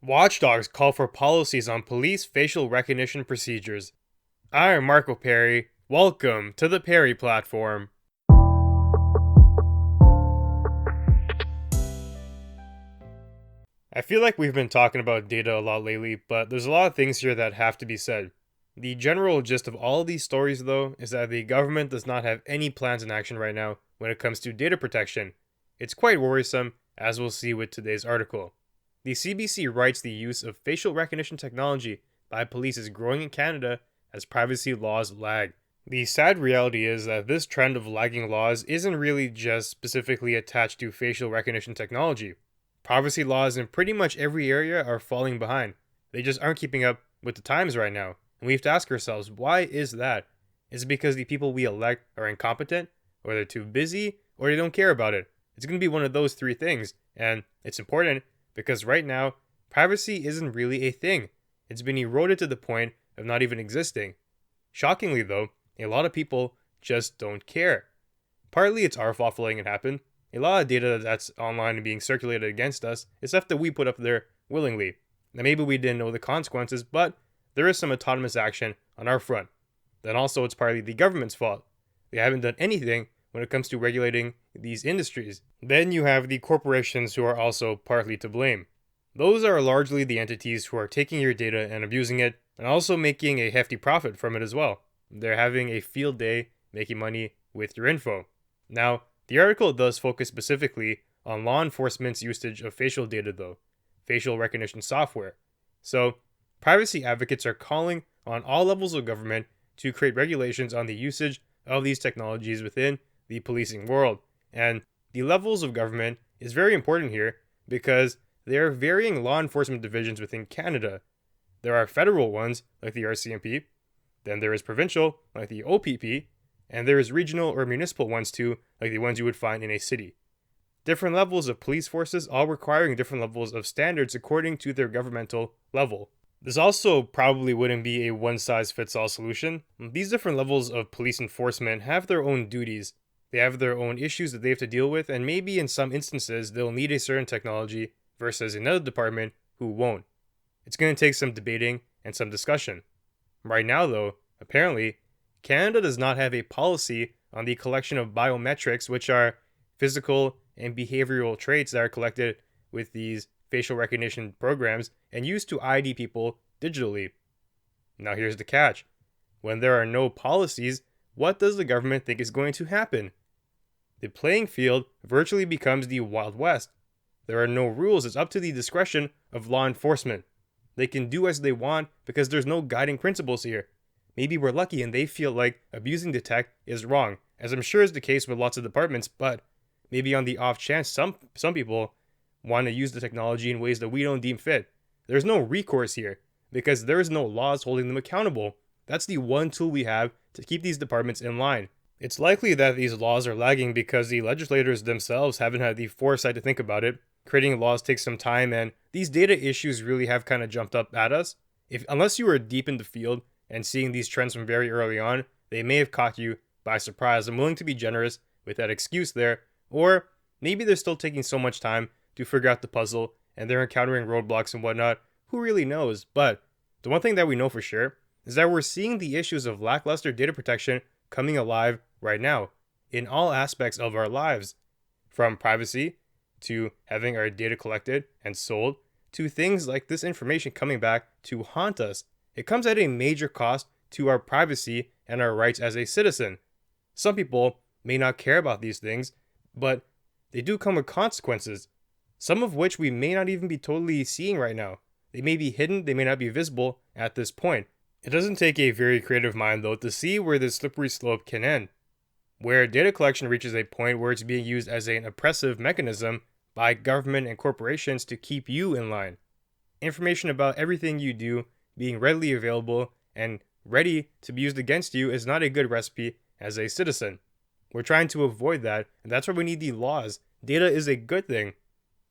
Watchdogs call for policies on police facial recognition procedures. I'm Marco Perry. Welcome to the Perry Platform. I feel like we've been talking about data a lot lately, but there's a lot of things here that have to be said. The general gist of all of these stories, though, is that the government does not have any plans in action right now when it comes to data protection. It's quite worrisome, as we'll see with today's article. The CBC writes the use of facial recognition technology by police is growing in Canada as privacy laws lag. The sad reality is that this trend of lagging laws isn't really just specifically attached to facial recognition technology. Privacy laws in pretty much every area are falling behind. They just aren't keeping up with the times right now. And we have to ask ourselves, why is that? Is it because the people we elect are incompetent, or they're too busy, or they don't care about it? It's going to be one of those three things. And it's important because right now, privacy isn't really a thing. It's been eroded to the point of not even existing. Shockingly though, a lot of people just don't care. Partly it's our fault for letting it happen. A lot of data that's online and being circulated against us is stuff that we put up there willingly. Now maybe we didn't know the consequences, but there is some autonomous action on our front. Then also it's partly the government's fault. They haven't done anything when it comes to regulating these industries. Then you have the corporations who are also partly to blame. Those are largely the entities who are taking your data and abusing it, and also making a hefty profit from it as well. They're having a field day making money with your info. Now, the article does focus specifically on law enforcement's usage of facial data though, facial recognition software. So, privacy advocates are calling on all levels of government to create regulations on the usage of these technologies within the policing world. And the levels of government is very important here because there are varying law enforcement divisions within Canada. There are federal ones like the RCMP, then there is provincial like the OPP, and there is regional or municipal ones too, like the ones you would find in a city. Different levels of police forces, all requiring different levels of standards according to their governmental level. This also probably wouldn't be a one-size-fits-all solution. These different levels of police enforcement have their own duties. They have their own issues that they have to deal with, and maybe in some instances they'll need a certain technology versus another department who won't. It's going to take some debating and some discussion. Right now though, apparently, Canada does not have a policy on the collection of biometrics, which are physical and behavioral traits that are collected with these facial recognition programs and used to ID people digitally. Now here's the catch. When there are no policies, what does the government think is going to happen? The playing field virtually becomes the Wild West. There are no rules, it's up to the discretion of law enforcement. They can do as they want because there's no guiding principles here. Maybe we're lucky and they feel like abusing the tech is wrong, as I'm sure is the case with lots of departments, but maybe on the off chance some people want to use the technology in ways that we don't deem fit. There's no recourse here because there is no laws holding them accountable. That's the one tool we have to keep these departments in line. It's likely that these laws are lagging because the legislators themselves haven't had the foresight to think about it. Creating laws takes some time, and these data issues really have kind of jumped up at us. Unless you were deep in the field and seeing these trends from very early on, they may have caught you by surprise. I'm willing to be generous with that excuse there, or maybe they're still taking so much time to figure out the puzzle and they're encountering roadblocks and whatnot. Who really knows? But the one thing that we know for sure is that we're seeing the issues of lackluster data protection coming alive right now in all aspects of our lives, from privacy to having our data collected and sold to things like this information coming back to haunt us. It comes at a major cost to our privacy and our rights as a citizen. Some people may not care about these things, but they do come with consequences, some of which we may not even be totally seeing right now. They may be hidden, they may not be visible at this point. It doesn't take a very creative mind though to see where this slippery slope can end, where data collection reaches a point where it's being used as an oppressive mechanism by government and corporations to keep you in line. Information about everything you do being readily available and ready to be used against you is not a good recipe as a citizen. We're trying to avoid that, and that's why we need the laws. Data is a good thing.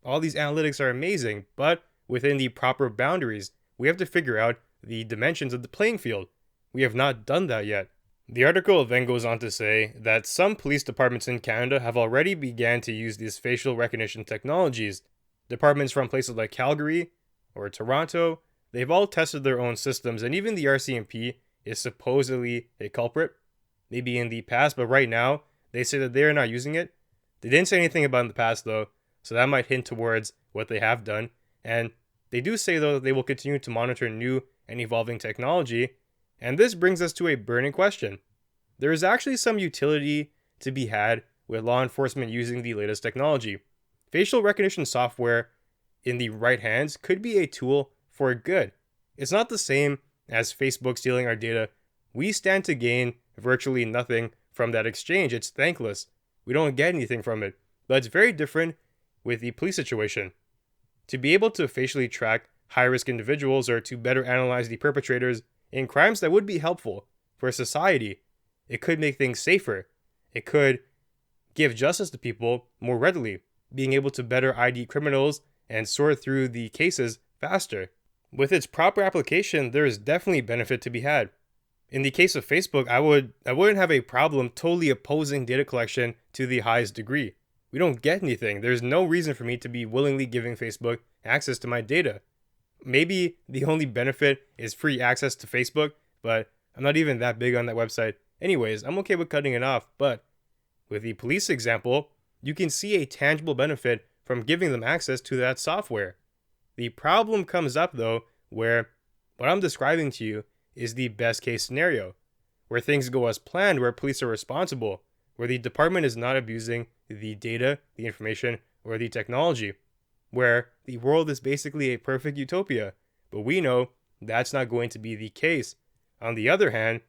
All these analytics are amazing, but within the proper boundaries, we have to figure out the dimensions of the playing field. We have not done that yet. The article then goes on to say that some police departments in Canada have already began to use these facial recognition technologies. Departments from places like Calgary, or Toronto, they've all tested their own systems, and even the RCMP is supposedly a culprit, maybe in the past, but right now, they say that they are not using it. They didn't say anything about it in the past, though, so that might hint towards what they have done. And they do say, though, that they will continue to monitor new and evolving technology, and this brings us to a burning question. There is actually some utility to be had with law enforcement using the latest technology. Facial recognition software in the right hands could be a tool for good. It's not the same as Facebook stealing our data. We stand to gain virtually nothing from that exchange. It's thankless. We don't get anything from it. But it's very different with the police situation. To be able to facially track high-risk individuals or to better analyze the perpetrators in crimes, that would be helpful for society. It could make things safer. It could give justice to people more readily, being able to better ID criminals and sort through the cases faster. With its proper application, there is definitely benefit to be had. In the case of Facebook, I wouldn't have a problem totally opposing data collection to the highest degree. We don't get anything. There's no reason for me to be willingly giving Facebook access to my data. Maybe the only benefit is free access to Facebook, but I'm not even that big on that website. Anyways, I'm okay with cutting it off, but with the police example, you can see a tangible benefit from giving them access to that software. The problem comes up, though, where what I'm describing to you is the best case scenario, where things go as planned, where police are responsible, where the department is not abusing the data, the information, or the technology, where the world is basically a perfect utopia. But we know that's not going to be the case. On the other hand,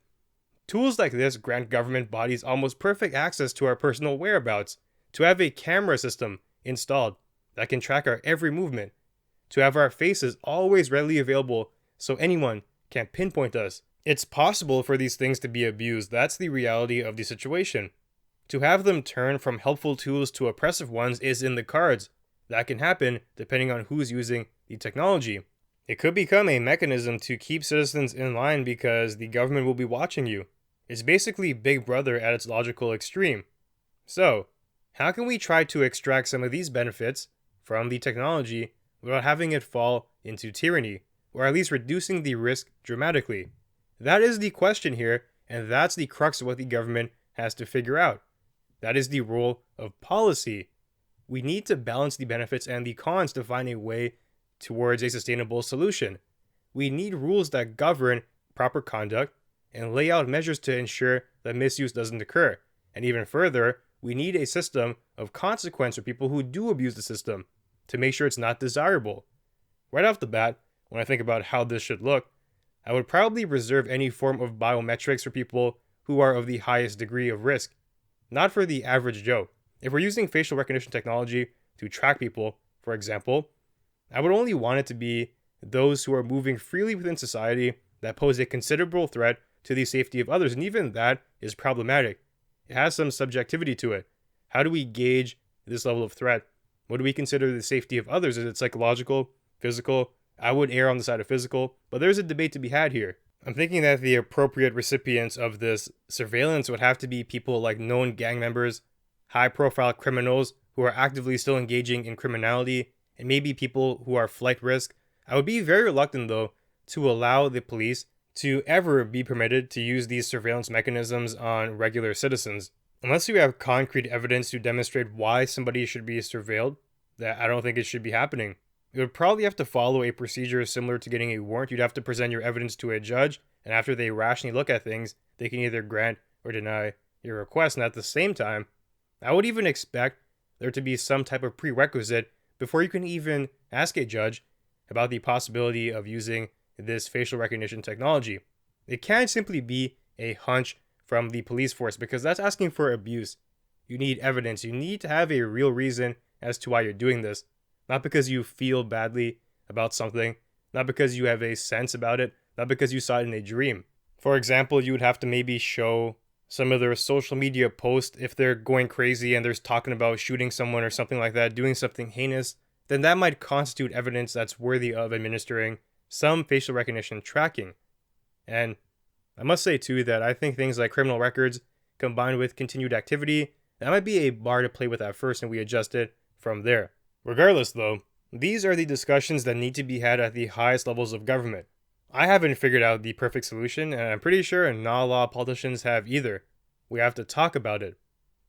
tools like this grant government bodies almost perfect access to our personal whereabouts, to have a camera system installed that can track our every movement, to have our faces always readily available so anyone can pinpoint us. It's possible for these things to be abused. That's the reality of the situation. To have them turn from helpful tools to oppressive ones is in the cards. That can happen depending on who's using the technology. It could become a mechanism to keep citizens in line because the government will be watching you. It's basically Big Brother at its logical extreme. So, how can we try to extract some of these benefits from the technology without having it fall into tyranny, or at least reducing the risk dramatically? That is the question here, and that's the crux of what the government has to figure out. That is the role of policy. We need to balance the benefits and the cons to find a way towards a sustainable solution. We need rules that govern proper conduct and lay out measures to ensure that misuse doesn't occur. And even further, we need a system of consequence for people who do abuse the system to make sure it's not desirable. Right off the bat, when I think about how this should look, I would probably reserve any form of biometrics for people who are of the highest degree of risk, not for the average Joe. If we're using facial recognition technology to track people, for example, I would only want it to be those who are moving freely within society that pose a considerable threat to the safety of others, and even that is problematic. It has some subjectivity to it. How do we gauge this level of threat? What do we consider the safety of others? Is it psychological, physical? I would err on the side of physical, but there's a debate to be had here. I'm thinking that the appropriate recipients of this surveillance would have to be people like known gang members, high-profile criminals who are actively still engaging in criminality, and maybe people who are flight risk. I would be very reluctant, though, to allow the police to ever be permitted to use these surveillance mechanisms on regular citizens. Unless you have concrete evidence to demonstrate why somebody should be surveilled, that I don't think it should be happening. You would probably have to follow a procedure similar to getting a warrant. You'd have to present your evidence to a judge, and after they rationally look at things, they can either grant or deny your request. And at the same time, I would even expect there to be some type of prerequisite before you can even ask a judge about the possibility of using this facial recognition technology. It can't simply be a hunch from the police force, because that's asking for abuse. You need evidence. You need to have a real reason as to why you're doing this. Not because you feel badly about something, not because you have a sense about it, not because you saw it in a dream. For example, you would have to maybe show some of their social media posts if they're going crazy and they're talking about shooting someone or something like that, doing something heinous, then that might constitute evidence that's worthy of administering some facial recognition tracking. And I must say too that I think things like criminal records combined with continued activity, that might be a bar to play with at first, and we adjust it from there. Regardless though, These are the discussions that need to be had at the highest levels of government. I haven't figured out the perfect solution, and I'm pretty sure not a lot of politicians have either. We have to talk about it.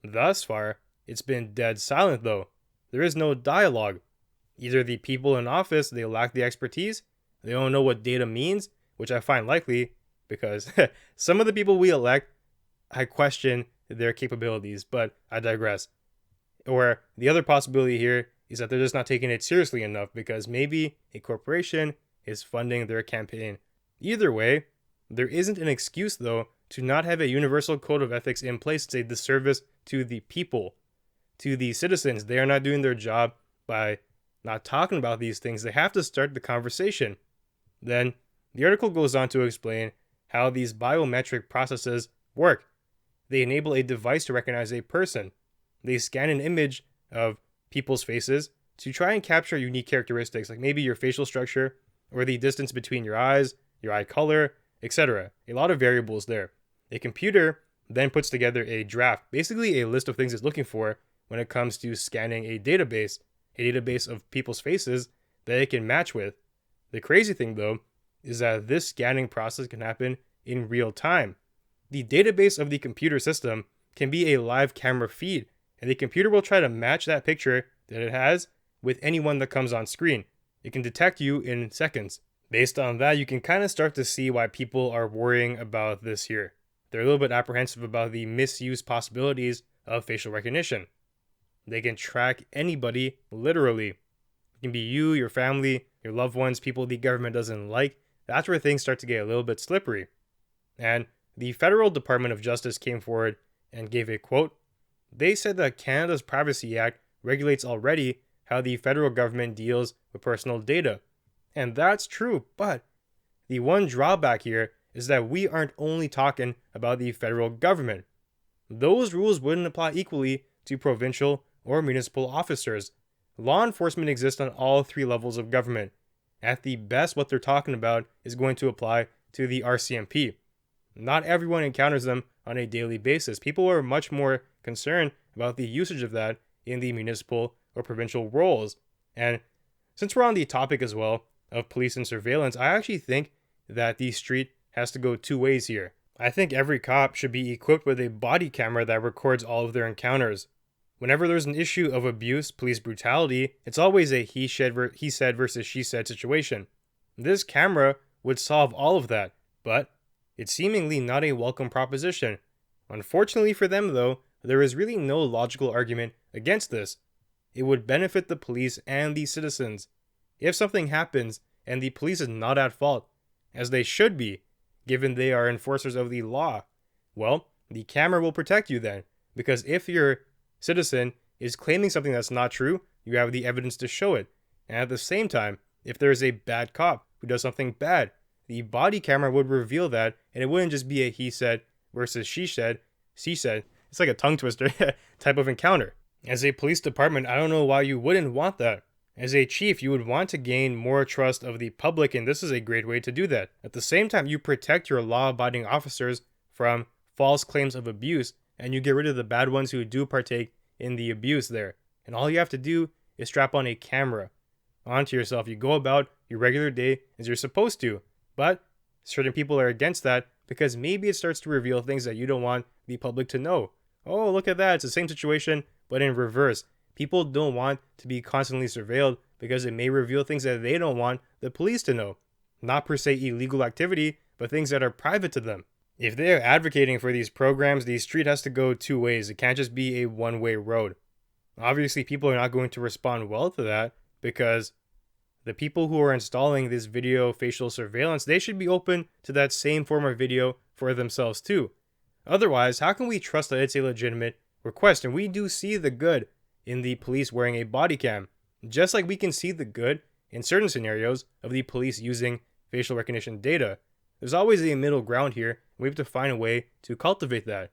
Thus far, it's been dead silent though. There is no dialogue. Either the people in office, they lack the expertise, they don't know what data means, which I find likely because some of the people we elect, I question their capabilities, but I digress. Or the other possibility here is that they're just not taking it seriously enough because maybe a corporation is funding their campaign. Either way, there isn't an excuse though to not have a universal code of ethics in place to say disservice to the people, to the citizens. They are not doing their job by not talking about these things. They have to start the conversation. Then the article goes on to explain how these biometric processes work. They enable a device to recognize a person. They scan an image of people's faces to try and capture unique characteristics, like maybe your facial structure or the distance between your eyes, your eye color, etc. A lot of variables there. A computer then puts together a draft, basically a list of things it's looking for when it comes to scanning a database of people's faces that it can match with. The crazy thing though is that this scanning process can happen in real time. The database of the computer system can be a live camera feed, and the computer will try to match that picture that it has with anyone that comes on screen. It can detect you in seconds. Based on that, you can kind of start to see why people are worrying about this here. They're a little bit apprehensive about the misuse possibilities of facial recognition. They can track anybody, literally. It can be you, your family, your loved ones, people the government doesn't like. That's where things start to get a little bit slippery. And the Federal Department of Justice came forward and gave a quote. They said that Canada's Privacy Act regulates already how the federal government deals with personal data. And that's true, but the one drawback here is that we aren't only talking about the federal government. Those rules wouldn't apply equally to provincial or municipal officers. Law enforcement exists on all three levels of government. At the best, what they're talking about is going to apply to the RCMP. Not everyone encounters them on a daily basis. People are much more concerned about the usage of that in the municipal or provincial roles. And since we're on the topic as well of police and surveillance, I actually think that the street has to go two ways here. I think every cop should be equipped with a body camera that records all of their encounters. Whenever there's an issue of abuse, police brutality, it's always a he said versus she said situation. This camera would solve all of that, but it's seemingly not a welcome proposition. Unfortunately for them though, there is really no logical argument against this. It would benefit the police and the citizens. If something happens and the police is not at fault, as they should be, given they are enforcers of the law, well, the camera will protect you then, because if your citizen is claiming something that's not true, you have the evidence to show it. And at the same time, if there is a bad cop who does something bad, the body camera would reveal that, and it wouldn't just be a he said versus she said. It's like a tongue twister type of encounter. As a police department, I don't know why you wouldn't want that. As a chief, you would want to gain more trust of the public, and this is a great way to do that. At the same time, you protect your law-abiding officers from false claims of abuse, and you get rid of the bad ones who do partake in the abuse there. And all you have to do is strap on a camera onto yourself. You go about your regular day as you're supposed to. But certain people are against that because maybe it starts to reveal things that you don't want the public to know. Oh, look at that. It's the same situation, but in reverse. People don't want to be constantly surveilled because it may reveal things that they don't want the police to know. Not per se illegal activity, but things that are private to them. If they are advocating for these programs, the street has to go two ways. It can't just be a one-way road. Obviously, people are not going to respond well to that because the people who are installing this video facial surveillance, they should be open to that same form of video for themselves too. Otherwise, how can we trust that it's a legitimate request? And we do see the good in the police wearing a body cam, just like we can see the good in certain scenarios of the police using facial recognition data. There's always a middle ground here. We have to find a way to cultivate that.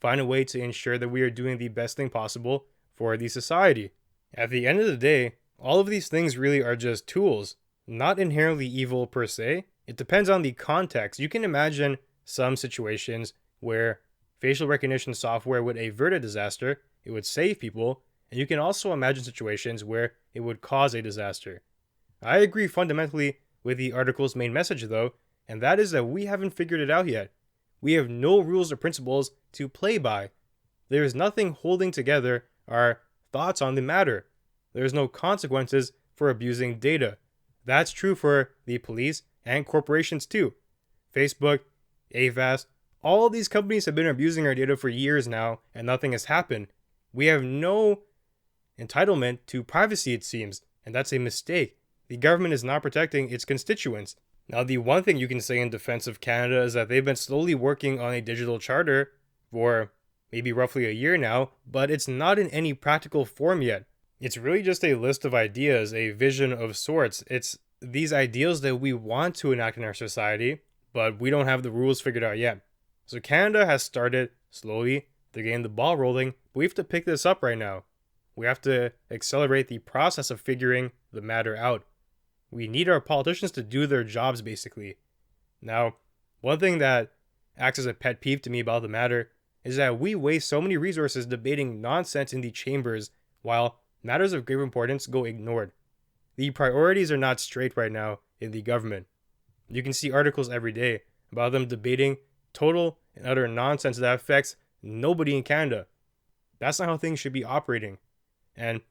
Find a way to ensure that we are doing the best thing possible for the society. At the end of the day, all of these things really are just tools, not inherently evil per se. It depends on the context. You can imagine some situations where facial recognition software would avert a disaster, it would save people, and you can also imagine situations where it would cause a disaster. I agree fundamentally with the article's main message, though, and that is that we haven't figured it out yet. We have no rules or principles to play by. There is nothing holding together our thoughts on the matter. There is no consequences for abusing data. That's true for the police and corporations too. Facebook, Avast, all of these companies have been abusing our data for years now, and nothing has happened. We have no entitlement to privacy, it seems, and that's a mistake. The government is not protecting its constituents. Now, the one thing you can say in defense of Canada is that they've been slowly working on a digital charter for maybe roughly a year now, but it's not in any practical form yet. It's really just a list of ideas, a vision of sorts. It's these ideals that we want to enact in our society, but we don't have the rules figured out yet. So Canada has started slowly. They're getting the ball rolling, but we have to pick this up right now. We have to accelerate the process of figuring the matter out. We need our politicians to do their jobs, basically. Now, one thing that acts as a pet peeve to me about the matter is that we waste so many resources debating nonsense in the chambers while matters of grave importance go ignored. The priorities are not straight right now in the government. You can see articles every day about them debating total and utter nonsense that affects nobody in Canada. That's not how things should be operating. And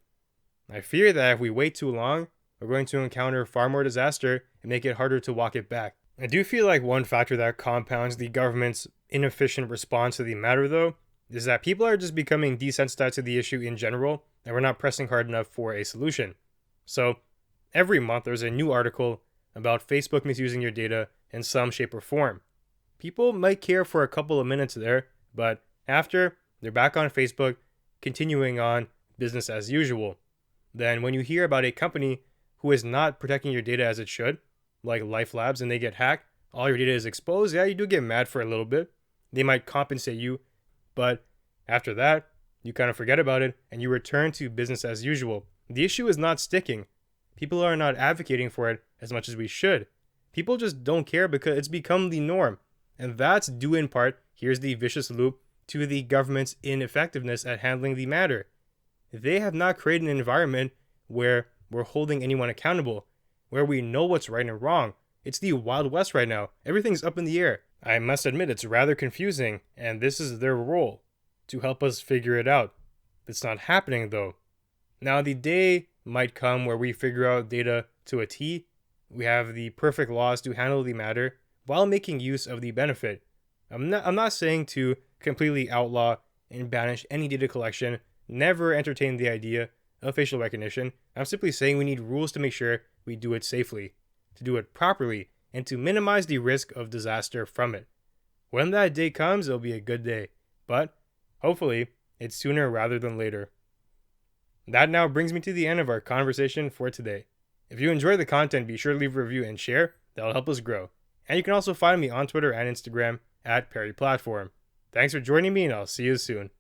I fear that if we wait too long, we're going to encounter far more disaster and make it harder to walk it back. I do feel like one factor that compounds the government's inefficient response to the matter, though, is that people are just becoming desensitized to the issue in general, and we're not pressing hard enough for a solution. So, every month there's a new article about Facebook misusing your data in some shape or form. People might care for a couple of minutes there, but after, they're back on Facebook, continuing on business as usual. Then when you hear about a company who is not protecting your data as it should, like Life Labs, and they get hacked, all your data is exposed, yeah, you do get mad for a little bit. They might compensate you, but after that, you kind of forget about it and you return to business as usual. The issue is not sticking. People are not advocating for it as much as we should. People just don't care because it's become the norm. And that's due in part, here's the vicious loop, to the government's ineffectiveness at handling the matter. They have not created an environment where we're holding anyone accountable, where we know what's right and wrong. It's the Wild West right now. Everything's up in the air. I must admit it's rather confusing, and this is their role, to help us figure it out. It's not happening though. Now the day might come where we figure out data to a T. We have the perfect laws to handle the matter while making use of the benefit. I'm not saying to completely outlaw and banish any data collection, never entertain the idea of facial recognition. I'm simply saying we need rules to make sure we do it safely, to do it properly, and to minimize the risk of disaster from it. When that day comes, it'll be a good day, but hopefully it's sooner rather than later. That now brings me to the end of our conversation for today. If you enjoy the content, be sure to leave a review and share. That'll help us grow. And you can also find me on Twitter and Instagram at PerryPlatform. Thanks for joining me, and I'll see you soon.